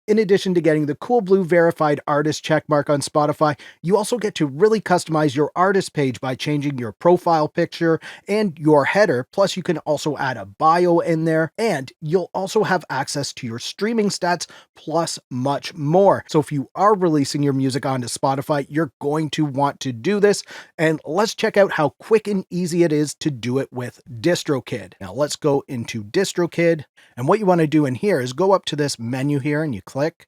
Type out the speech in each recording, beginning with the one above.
In addition to getting the cool blue verified artist checkmark on Spotify, you also get to really customize your artist page by changing your profile picture and your header. Plus, you can also add a bio in there, and you'll also have access to your streaming stats, plus much more. So if you are releasing your music onto Spotify, you're going to want to do this. And let's check out how quick and easy it is to do it with DistroKid. Now let's go into DistroKid. And what you want to do in here is go up to this menu here and you click,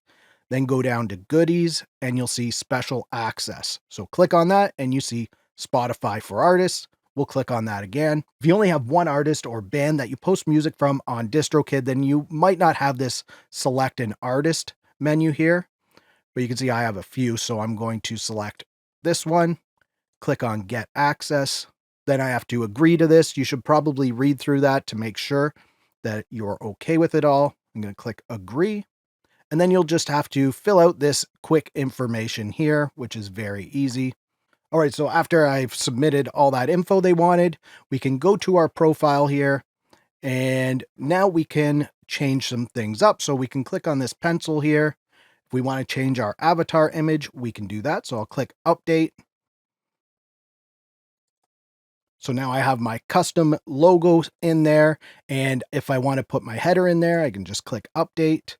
then go down to goodies and you'll see special access. So click on that and you see Spotify for artists. We'll click on that again. If you only have one artist or band that you post music from on DistroKid, then you might not have this select an artist menu here, but you can see I have a few. So I'm going to select this one, click on get access. Then I have to agree to this. You should probably read through that to make sure that you're okay with it all. I'm going to click agree. And then you'll just have to fill out this quick information here, which is very easy. All right, so after I've submitted all that info they wanted, we can go to our profile here, and now we can change some things up. So we can click on this pencil here. If we want to change our avatar image, we can do that. So I'll click update. So now I have my custom logo in there. And if I want to put my header in there, I can just click update,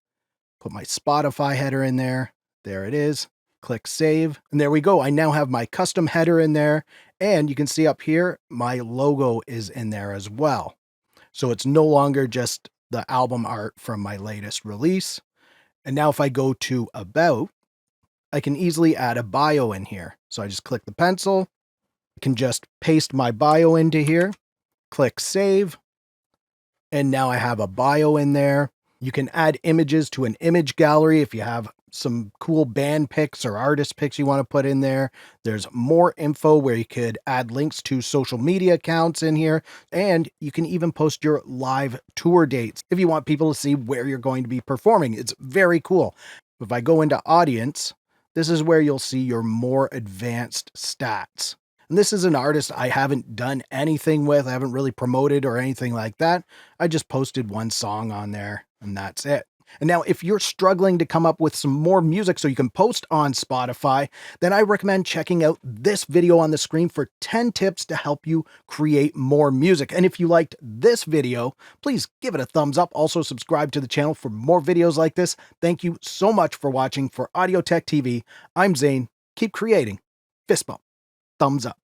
put my Spotify header in there. There it is. Click save. And there we go. I now have my custom header in there. And you can see up here, my logo is in there as well. So it's no longer just the album art from my latest release. And now if I go to about, I can easily add a bio in here. So I just click the pencil. I can just paste my bio into here, click save, and now I have a bio in there. You can add images to an image gallery if you have some cool band pics or artist pics you want to put in there. There's more info where you could add links to social media accounts in here, and you can even post your live tour dates if you want people to see where you're going to be performing. It's very cool. If I go into audience, this is where you'll see your more advanced stats. And this is an artist I haven't done anything with. I haven't really promoted or anything like that. I just posted one song on there and that's it. And now if you're struggling to come up with some more music so you can post on Spotify, then I recommend checking out this video on the screen for 10 tips to help you create more music. And if you liked this video, please give it a thumbs up. Also subscribe to the channel for more videos like this. Thank you so much for watching. For Audio Tech TV, I'm Zane. Keep creating. Fist bump. Thumbs up.